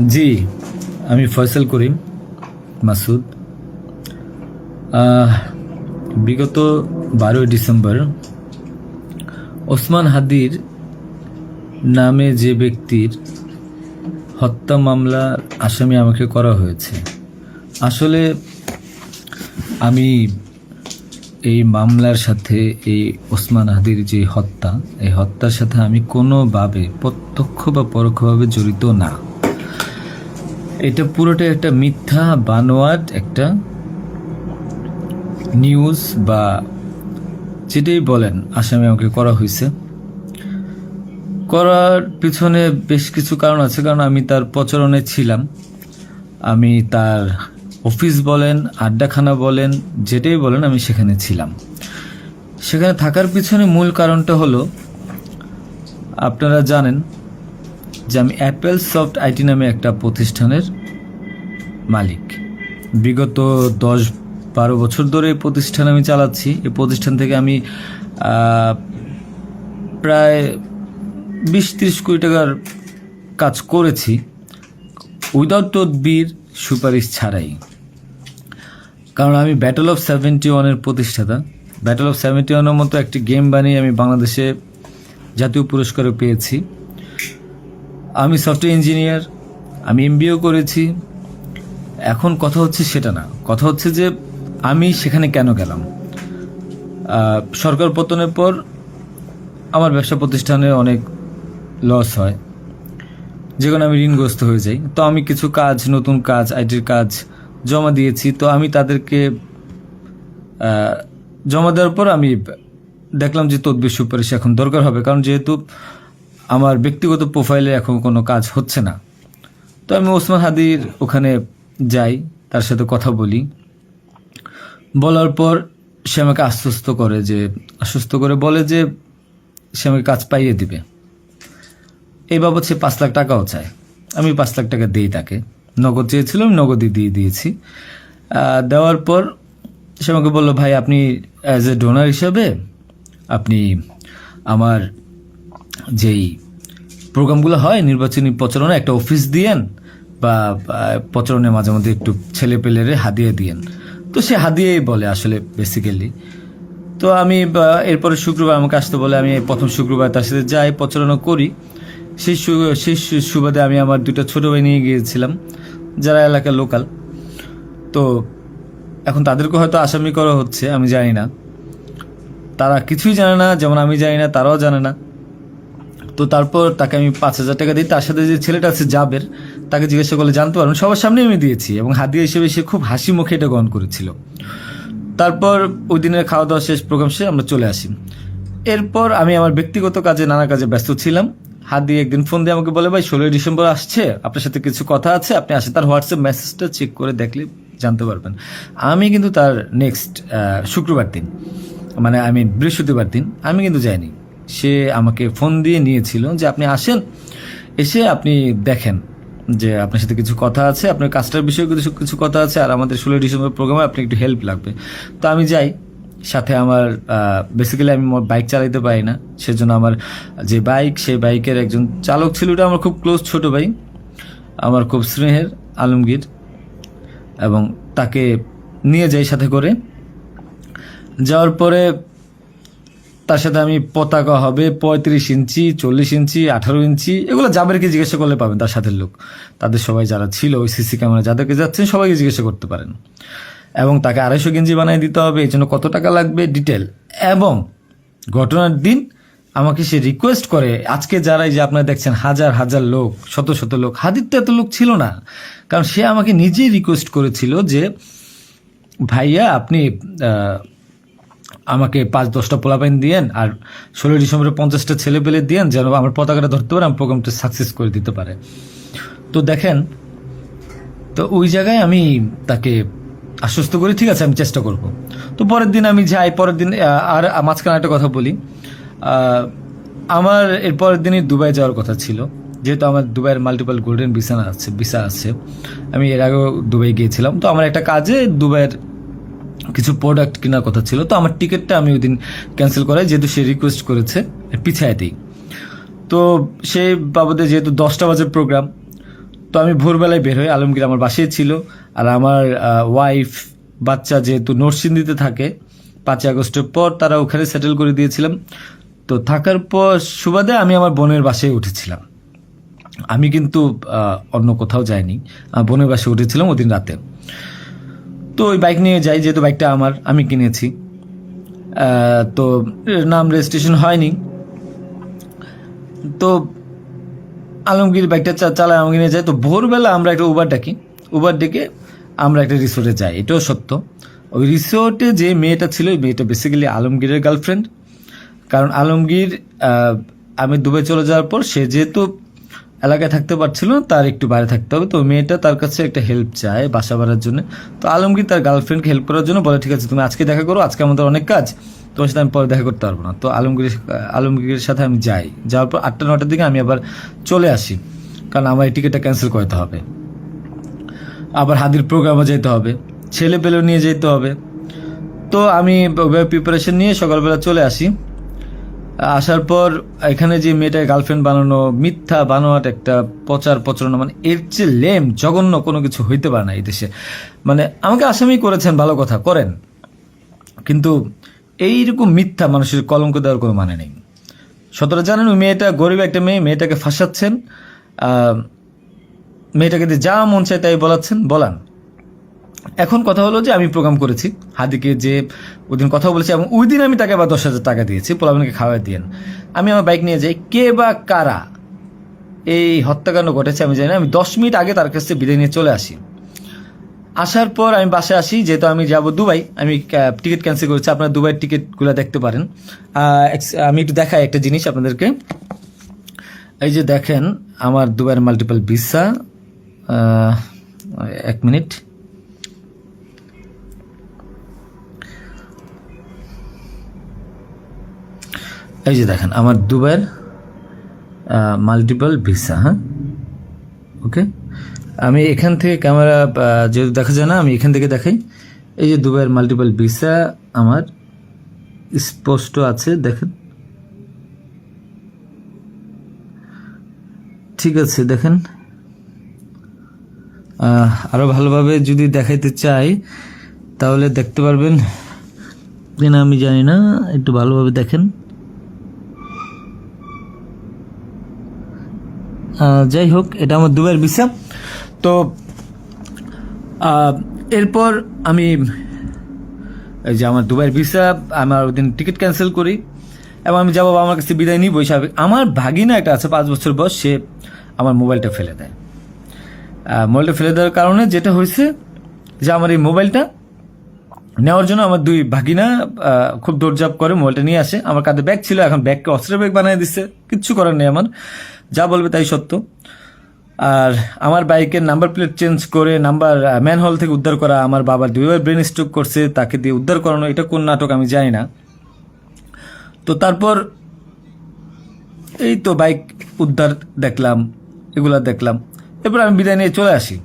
জি, আমি ফয়সাল করিম মাসুদ। বিগত 12ই ডিসেম্বর ওসমান হাদির নামে যে ব্যক্তির হত্যা মামলার আসামি আমাকে করা হয়েছে। আসলে আমি এই মামলার সাথে এই ওসমান হাদির যে হত্যা, এই হত্যার সাথে আমি কোনোভাবে প্রত্যক্ষ বা পরোক্ষভাবে জড়িত না। এটা পুরোটাই একটা মিথ্যা বানোয়াট একটা নিউজ বা যেটাই বলেন আসামি আমাকে করা হয়েছে। করার পিছনে বেশ কিছু কারণ আছে, কারণ আমি তার প্রচারণে ছিলাম। আমি তার অফিস বলেন, আড্ডাখানা বলেন, যেটাই বলেন আমি সেখানে ছিলাম। সেখানে থাকার পিছনে মূল কারণটা হলো, আপনারা জানেন যে আমি অ্যাপেল সফট আইটি নামে একটা প্রতিষ্ঠানের মালিক। বিগত 10-12 বছর ধরে এই প্রতিষ্ঠান আমি চালাচ্ছি। এই প্রতিষ্ঠান থেকে আমি প্রায় 20-30 কোটি টাকার কাজ করেছি উইদাউট তদবির, সুপারিশ ছাড়াই। কারণ আমি ব্যাটল অফ 71-এর প্রতিষ্ঠাতা। ব্যাটল অফ 71-এর মতো একটি গেম বানিয়ে আমি বাংলাদেশে জাতীয় পুরস্কারও পেয়েছি। আমি সফটওয়্যার ইঞ্জিনিয়ার, আমি এমবিএও করেছি। এখন কথা হচ্ছে সেটা না, কথা হচ্ছে যে আমি সেখানে কেন গেলাম। সরকার পতনের পর আমার ব্যবসা প্রতিষ্ঠানে অনেক লস হয়, যেখানে আমি ঋণগ্রস্ত হয়ে যাই। তো আমি কিছু কাজ, নতুন কাজ, আইটির কাজ জমা দিয়েছি। তো আমি তাদেরকে জমা দেওয়ার পর আমি দেখলাম যে তদবির সুপারিশ এখন দরকার হবে, কারণ যেহেতু আমার ব্যক্তিগত প্রোফাইলে এখন কোনো কাজ হচ্ছে না। তো আমি ওসমান হাদির ওখানে যাই, তার সাথে কথা বলি। বলার পর সে আমাকে আশ্বস্ত করে বলে যে সে আমাকে কাজ পাইয়ে দিবে। এই বাবদ সে 5 লাখ টাকাও চায়। আমি 5 লাখ টাকা দিই তাকে। নগদ চেয়েছিল, আমি নগদই দিয়ে দিয়েছি। দেওয়ার পর সে আমাকে বললো, ভাই আপনি অ্যাজ এ ডোনার হিসাবে আপনি আমার যেই প্রোগ্রামগুলো হয় নির্বাচনী প্রচারণা, একটা অফিস দিয়েন, বা প্রচারণে মাঝে মধ্যে একটু ছেলে পেলেরে হাদিয়ে দিয়েন। তো সে হাদিয়েই বলে আসলে বেসিক্যালি। তো আমি এরপরে শুক্রবার আমাকে আসতে বলে, আমি প্রথম শুক্রবার তার সাথে যাই, প্রচারণা করি। সেই সুবাদে আমি আমার 2টা ছোটো ভাই নিয়ে গিয়েছিলাম, যারা এলাকার লোকাল। তো এখন তাদেরকে হয়তো আসামি করা হচ্ছে, আমি জানি না। তারা কিছুই জানে না, যেমন আমি জানি না, তারাও জানে না। তো তারপর তাকে আমি 5,000 টাকা দিই। তার সাথে যে ছেলেটা আছে জাবের, তাকে জিজ্ঞাসা করলে জানতে পারবেন, সবার সামনে আমি দিয়েছি, এবং হাদিয়া হিসেবে সে খুব হাসি মুখে এটা গ্রহণ করেছিল। তারপর ওই দিনের খাওয়া দাওয়া শেষ, প্রোগ্রাম শেষ, আমরা চলে আসি। এরপর আমি আমার ব্যক্তিগত কাজে, নানা কাজে ব্যস্ত ছিলাম। হাদি একদিন ফোন দিয়ে আমাকে বলে, ভাই 16ই ডিসেম্বর আসছে, আপনার সাথে কিছু কথা আছে, আপনি আসেন। তার হোয়াটসঅ্যাপ মেসেজটা চেক করে দেখলে জানতে পারবেন। আমি কিন্তু তার নেক্সট শুক্রবার দিন, মানে আমি বৃহস্পতিবার দিন আমি কিন্তু যাইনি। সে আমাকে ফোন দিয়ে নিয়েছিল যে আপনি আসেন, এসে আপনি দেখেন যে আপনার সাথে কিছু কথা আছে, আপনার কাজটার বিষয়ে কিছু কথা আছে, আর আমাদের 16ই ডিসেম্বর প্রোগ্রামে আপনি একটু হেল্প লাগবে। তো আমি যাই। সাথে আমার বেসিক্যালি আমি বাইক চালাইতে পারি না, সেজন্য আমার যে বাইক, সেই বাইকের একজন চালক ছিল, ওটা আমার খুব ক্লোজ ছোট ভাই, আমার খুব স্নেহের, আলমগীর। এবং তাকে নিয়ে যাই সাথে করে। যাওয়ার পরে তার সাথে আমি, পতাকা হবে 35 ইঞ্চি, 40 ইঞ্চি, 18 ইঞ্চি, এগুলো জাবেরকে জিজ্ঞাসা করলে পাবেন, তার সাথের লোক, তাদের সবাই যারা ছিল ওই সিসি ক্যামেরা যাদেরকে যাচ্ছেন সবাইকে জিজ্ঞাসা করতে পারেন। এবং তাকে 250 গেঞ্জি বানিয়ে দিতে হবে, এই জন্য কত টাকা লাগবে ডিটেল। এবং ঘটনার দিন আমাকে সে রিকোয়েস্ট করে, আজকে যারা এই যে আপনারা দেখছেন হাজার হাজার লোক, শত শত লোক, হাদির তো এত লোক ছিল না, কারণ সে আমাকে নিজেই রিকোয়েস্ট করেছিল যে ভাইয়া আপনি আমাকে 5-10টা পোলাপাইন দিয়েন, আর 16ই ডিসেম্বরে 50টা ছেলে পেলে দিয়েন, যেন আমার পতাকাটা ধরতে পারে, আমার প্রোগ্রামটা সাকসেস করে দিতে পারে। তো দেখেন, তো ওই জায়গায় আমি তাকে আশ্বস্ত করি, ঠিক আছে আমি চেষ্টা করব। তো পরের দিন আমি যাই। পরের দিন আর মাঝখানে একটা কথা বলি, আমার এর পরের দিনই দুবাই যাওয়ার কথা ছিল, যেহেতু আমার দুবাইয়ের মাল্টিপল গোল্ডেন ভিসা আছে। আমি এর আগেও দুবাই গিয়েছিলাম। তো আমার একটা কাজে দুবাইয়ের কিছু প্রোডাক্ট কেনার কথা ছিল। তো আমার টিকিটটা আমি ওই দিন ক্যান্সেল করাই, যেহেতু সে রিকোয়েস্ট করেছে, পিছায় দিই। তো সেই বাবদে যেহেতু 10টা বাজে প্রোগ্রাম, তো আমি ভোরবেলায় বের হই, আলমগীর আমার বাসায় ছিল। আর আমার ওয়াইফ বাচ্চা যেহেতু নরসিংদীতে থাকে, 5ই আগস্টের পর তারা ওখানে সেটেল করে দিয়েছিলাম। তো থাকার পর সুবাদে আমি আমার বোনের বাসায় উঠেছিলাম। আমি কিন্তু অন্য কোথাও যাইনি, বোনের বাসায় উঠেছিলাম ওদিন রাতে। তো ওই বাইক নিয়ে যাই, যেহেতু বাইকটা আমি কিনেছি। তো নাম রেজিস্ট্রেশন হয়নি। তো আলমগীর বাইকটা চালায়, আমাকে নিয়ে যায়। তো ভোরবেলা আমরা একটা উবার ডেকে আমরা একটা রিসোর্টে যাই। এটাও সত্য, ওই রিসোর্টে যে মেয়েটা ছিল, ওই মেয়েটা বেসিক্যালি আলমগীরের গার্লফ্রেন্ড। কারণ আলমগীর আমি দুবাই চলে যাওয়ার পর সে যেহেতু এলাকায় থাকতে পারছিল না, তার একটু বাইরে থাকতে হবে। তো মেয়েটা তার কাছে একটা হেল্প চায় বাসা ভাড়ার জন্য। তো আলমগীর তার গার্লফ্রেন্ডকে হেল্প করার জন্য বলে, ঠিক আছে তুমি আজকে দেখা করো, আজকে আমাদের অনেক কাজ, তোমার সাথে আমি পরে দেখা করতে পারবো না। তো আলমগীরের সাথে আমি যাই। যাওয়ার পর 8টা-9টার দিকে আমি আবার চলে আসি, কারণ আমার এই টিকিটটা ক্যান্সেল করতে হবে। আবার হাদির প্রোগ্রামে যেতে হবে, ছেলে পেলেও নিয়ে যেতে হবে। তো আমি ওইভাবে প্রিপারেশন নিয়ে সকালবেলা চলে আসি। আসার পর এখানে যে মেয়েটার গার্লফ্রেন্ড বানানো, মিথ্যা বানোয়াট একটা প্রচারণা, মানে এর চেয়ে লেম জঘন্য কোনো কিছু হইতে পারে না এই দেশে। মানে আমাকে আসামি করেছেন, ভালো কথা করেন, কিন্তু এইরকম মিথ্যা মানুষের কলঙ্ক দেওয়ার কোনো মানে নেই। সতরা জানেন ওই মেয়েটা গরিব একটা মেয়ে, মেয়েটাকে ফাঁসাচ্ছেন, মেয়েটাকে দিয়ে যা মন চায় তাই বলান। এখন কথা হলো যে আমি প্রোগ্রাম করেছি হাদিকে, যে ওই দিন কথা বলেছি, এবং ওই দিন আমি তাকে আবার 10,000 টাকা দিয়েছি, পোলাপানকে খাওয়াই দিয়েন। আমি আমার বাইক নিয়ে যাই, কে বা কারা এই হত্যাকাণ্ড ঘটেছে আমি জানি না। আমি 10 মিনিট আগে তার কাছ থেকে বিদায় নিয়ে চলে আসি। আসার পর আমি বাসায় আসি, যেহেতু আমি যাব দুবাই, আমি টিকিট ক্যান্সেল করেছি। আপনারা দুবাইয়ের টিকিটগুলো দেখতে পারেন। আমি একটু দেখাই একটা জিনিস আপনাদেরকে। এই যে দেখেন আমার দুবাইয়ের মাল্টিপল ভিসা। 1 মিনিট। এই যে দেখেন আমার দুবাইয়ের মাল্টিপল ভিসা। হ্যাঁ, ওকে। আমি এখান থেকে ক্যামেরা যেহেতু দেখা যায় না, আমি এখান থেকে দেখাই। এই যে দুবাইয়ের মাল্টিপল ভিসা আমার স্পষ্ট আছে, দেখেন। ঠিক আছে, দেখেন। আরো ভালোভাবে যদি দেখাইতে চাই তাহলে দেখতে পারবেন কিনা আমি জানি না, একটু ভালোভাবে দেখেন। যাই হোক, এটা আমার দুবাইয়ের ভিসা। তো এরপর আমি এই যে আমার দুবাইয়ের ভিসা, আমার ওই দিন টিকিট ক্যান্সেল করি এবং আমি যাবো আমার কাছে বিদায় নিই। স্বাভাবিক আমার ভাগিনা একটা আছে 5 বছর বয়স, সে আমার মোবাইলটা ফেলে দেয়। মোবাইলটা ফেলে দেওয়ার কারণে যেটা হয়েছে যে আমার এই মোবাইলটা নেওয়ার জন্য আমার 2 ভাগিনা খুব দৌড়ঝাঁপ করে মোবাইলটা নিয়ে আসে। আমার কাঁধে ব্যাগ ছিল, এখন ব্যাগকে অস্ত্রের ব্যাগ বানিয়ে দিচ্ছে, কিচ্ছু করার নেই আমার, যা বলবে তাই সত্য। আর আমার বাইকের নাম্বার প্লেট চেঞ্জ করে নাম্বার ম্যানহোল থেকে উদ্ধার করা, আমার বাবা 2বার ব্রেন স্ট্রোক করছে, তাকে দিয়ে উদ্ধার করানো, এটা কোন নাটক আমি জানি না। তো তারপর এই তো বাইক উদ্ধার দেখলাম, এগুলা দেখলাম, এরপর আমি বিদায় নিয়ে চলে আসি।